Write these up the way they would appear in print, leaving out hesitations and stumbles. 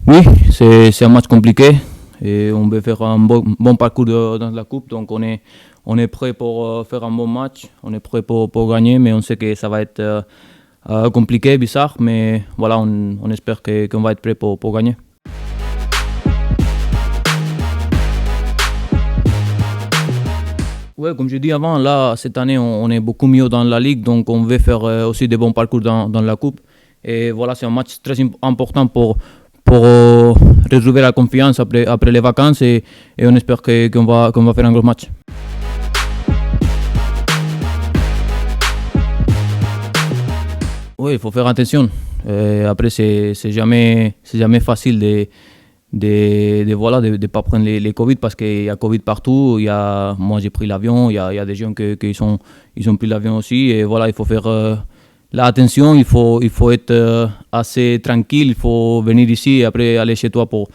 Oui, c'est un match compliqué et on veut faire un bon parcours dans la coupe. Donc on est prêt pour faire un bon match, on est prêt pour gagner, mais on sait que ça va être compliqué, bizarre, mais voilà, on espère qu'on va être prêt pour gagner. Ouais, comme je dis avant, là, cette année, on est beaucoup mieux dans la ligue, donc on veut faire aussi des bons parcours dans la coupe. Et voilà, c'est un match très important pour retrouver la confiance après les vacances et on espère qu'on va faire un gros match. Oui, il faut faire attention. Après, c'est jamais facile de pas prendre les Covid parce qu'il y a Covid partout. Moi, j'ai pris l'avion. Il y a des gens ils ont pris l'avion aussi. Et voilà, il faut faire l'attention. Il faut être assez tranquille. Il faut venir ici et après aller chez toi pour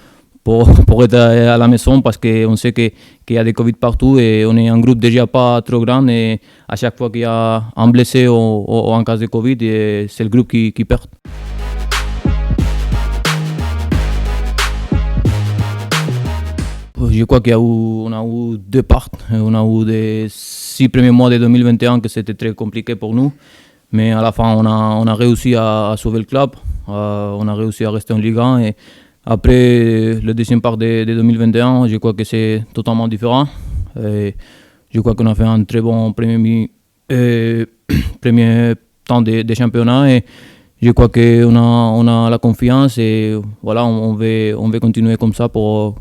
être à la maison parce qu'on sait qu'il y a des Covid partout et on est un groupe déjà pas trop grand et à chaque fois qu'il y a un blessé ou un cas de Covid, c'est le groupe qui perd. Je crois on a eu deux parts. On a eu les 6 premiers mois de 2021 que c'était très compliqué pour nous. Mais à la fin, on a réussi à sauver le club. On a réussi à rester en Ligue 1. Et après le deuxième part de 2021, je crois que c'est totalement différent. Et je crois qu'on a fait un très bon premier temps de championnat. Et je crois qu'on a la confiance. Et voilà, on veut continuer comme ça pour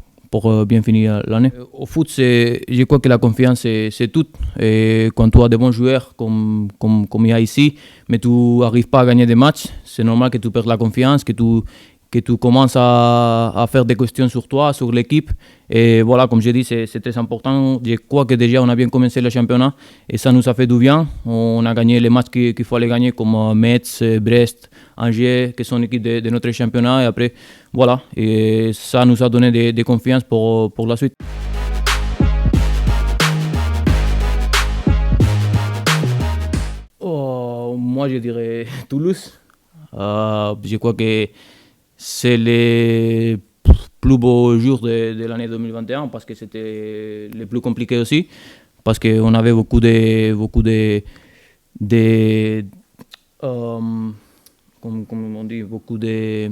bien finir l'année. Au foot, je crois que la confiance, c'est tout. Et quand tu as des bons joueurs, comme il y a ici, mais tu n'arrives pas à gagner des matchs, c'est normal que tu perdes la confiance, que tu commences à faire des questions sur toi, sur l'équipe. Et voilà, comme je dis, c'est très important. Je crois que déjà, on a bien commencé le championnat et ça nous a fait du bien. On a gagné les matchs qu'il fallait gagner, comme Metz, Brest, Angers, qui sont l'équipe de notre championnat. Et après, voilà, et ça nous a donné des confiances pour la suite. Oh, moi, je dirais Toulouse. Je crois que c'est les plus beaux jours de l'année 2021 parce que c'était le plus compliqué aussi. Parce qu'on avait beaucoup de comme on dit, beaucoup de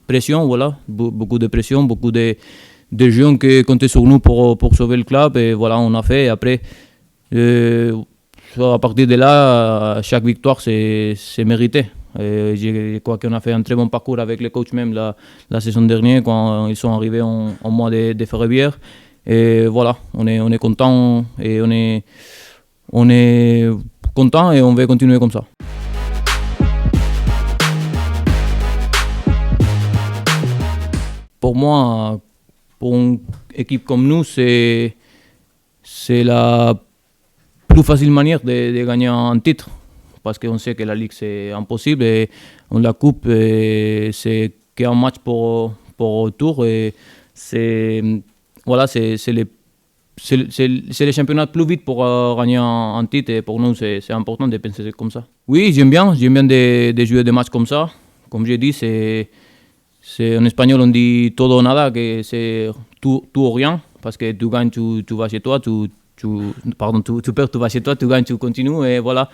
pression, voilà, beaucoup de pression, beaucoup de gens qui comptaient sur nous pour sauver le club et voilà, on a fait. Et après, à partir de là, chaque victoire, c'est mérité. Je crois qu'on a fait un très bon parcours avec les coachs même la saison dernière quand ils sont arrivés en mois de février. Et voilà, on est content et on est content et on va continuer comme ça. Pour moi, pour une équipe comme nous, c'est la plus facile manière de gagner un titre. Parce qu'on sait que la Ligue, c'est impossible. Et la Coupe, c'est qu'un match pour tour. Et c'est le championnat plus vite pour gagner un titre. Et pour nous, c'est important de penser comme ça. Oui, j'aime bien de jouer des matchs comme ça. Comme j'ai dit, en espagnol, on dit todo o nada, que c'est tout ou rien. Parce que tu gagnes, tu vas chez toi. Tu perds, tu vas chez toi. Tu gagnes, tu continues. Et voilà.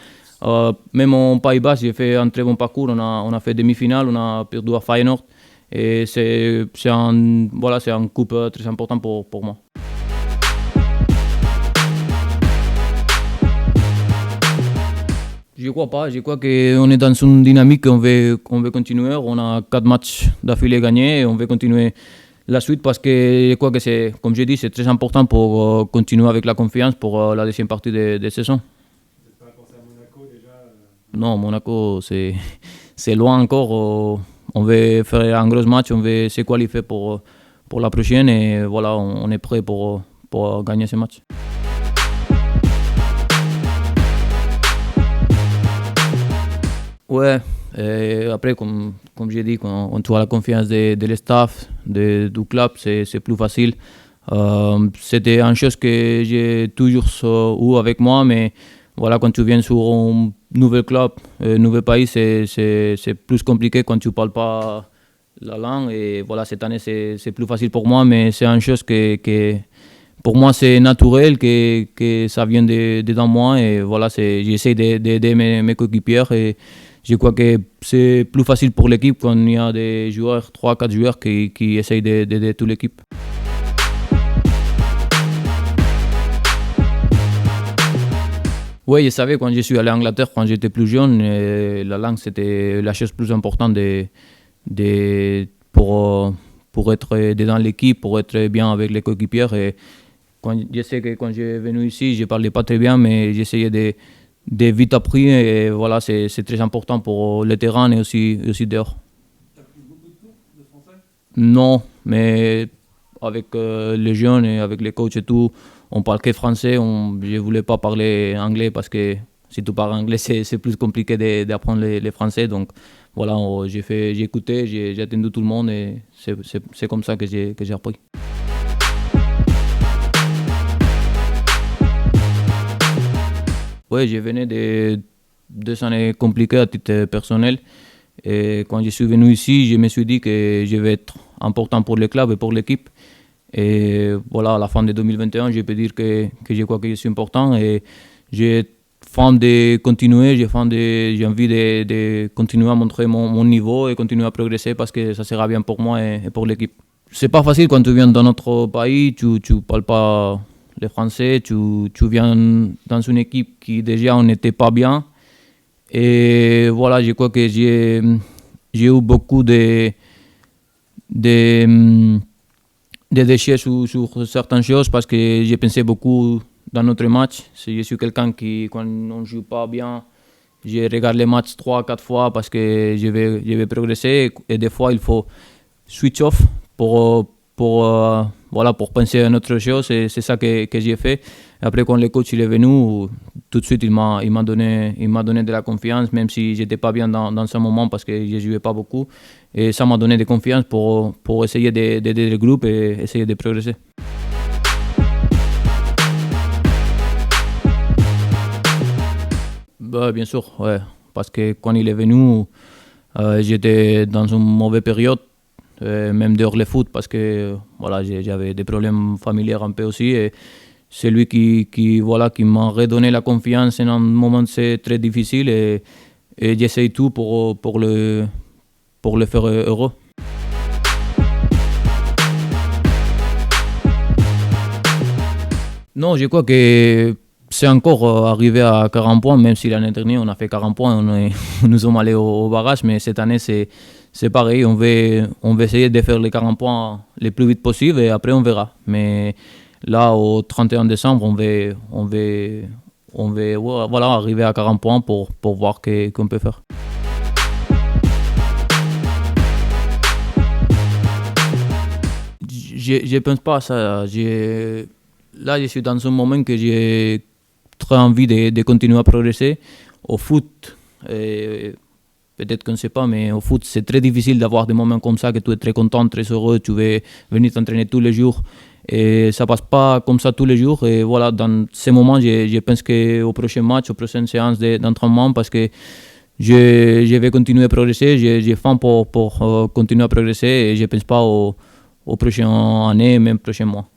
Même en Pays-Bas, j'ai fait un très bon parcours. On a fait demi-finale, on a perdu à Feyenoord. Et c'est un coupe très important pour moi. Je crois pas. Je crois qu'on est dans une dynamique qu'on veut continuer. On a 4 matchs d'affilée gagnés et on veut continuer la suite parce que je crois que c'est, comme j'ai dit, c'est très important pour continuer avec la confiance pour la deuxième partie de saison. Vous n'êtes pas pensé à Monaco déjà Non, Monaco, c'est loin encore. On veut faire un gros match, on veut se qualifier pour la prochaine et voilà, on est prêt pour gagner ce match. Ouais, et après, comme j'ai dit, quand tu as la confiance de l'staff, du club, c'est plus facile. C'était une chose que j'ai toujours eu avec moi, mais voilà, quand tu viens sur un nouvel club, un nouvel pays, c'est plus compliqué quand tu ne parles pas la langue. Et voilà, cette année, c'est plus facile pour moi, mais c'est une chose que pour moi, c'est naturel, que ça vient dedans moi. Et voilà, j'essaie d'aider mes coéquipiers. Et je crois que c'est plus facile pour l'équipe quand il y a des joueurs, 3-4 joueurs qui essayent d'aider toute l'équipe. Oui, je savais quand je suis allé en Angleterre, quand j'étais plus jeune, la langue c'était la chose plus importante pour être dans l'équipe, pour être bien avec les coéquipiers. Et je sais que quand je suis venu ici, je ne parlais pas très bien, mais j'essayais de vite apprendre. Et voilà, c'est très important pour le terrain et aussi dehors. Tu as pris beaucoup de cours de français? Non, mais avec les jeunes et avec les coachs et tout, on parle que français. Je ne voulais pas parler anglais parce que si tu parles anglais, c'est plus compliqué d'apprendre les français. Donc voilà, j'ai écouté, j'ai attendu tout le monde et c'est comme ça que j'ai appris. Oui, je venais de 2 années compliquées à titre personnel. Et quand je suis venu ici, je me suis dit que je vais être important pour le club et pour l'équipe. Et voilà, à la fin de 2021, je peux dire que je crois que je suis important. Et j'ai faim de continuer, j'ai envie de continuer à montrer mon niveau et continuer à progresser parce que ça sera bien pour moi et pour l'équipe. C'est pas facile quand tu viens dans notre pays, tu parles pas le français, tu viens dans une équipe qui déjà on n'était pas bien. Et voilà, je crois que j'ai eu beaucoup de déchets sur certaines choses parce que j'ai pensé beaucoup dans notre match. Je suis quelqu'un qui, quand on ne joue pas bien, je regarde les matchs 3-4 fois parce que je vais progresser. Et des fois, il faut switch off pour penser à autre chose. Et c'est ça que j'ai fait. Et après, quand le coach il est venu, tout de suite, il m'a donné de la confiance, même si je n'étais pas bien dans ce moment parce que je ne jouais pas beaucoup. Et ça m'a donné de confiance pour essayer d'aider le groupe et essayer de progresser. Bah, bien sûr, ouais. Parce que quand il est venu, j'étais dans une mauvaise période, même dehors le foot, parce que voilà, j'avais des problèmes familiaux un peu aussi. Et c'est lui qui m'a redonné la confiance en un moment très difficile et j'essaye tout pour le faire heureux. Non, je crois que c'est encore arrivé à 40 points, même si l'année dernière on a fait 40 points, nous sommes allés au barrage, mais cette année c'est pareil, on va essayer de faire les 40 points le plus vite possible et après on verra. Mais là, au 31 décembre, on va voilà, arriver à 40 points pour voir qu'on peut faire. Je ne pense pas à ça. Là, je suis dans un moment que j'ai très envie de continuer à progresser. Au foot, peut-être qu'on ne sait pas, mais au foot, c'est très difficile d'avoir des moments comme ça, que tu es très content, très heureux, tu veux venir t'entraîner tous les jours. Et ça ne passe pas comme ça tous les jours. Et voilà, dans ces moments, je pense qu'au prochain match, aux prochaines séances d'entraînement, parce que je vais continuer à progresser, j'ai faim pour continuer à progresser et je ne pense pas aux prochaines années, même prochains mois.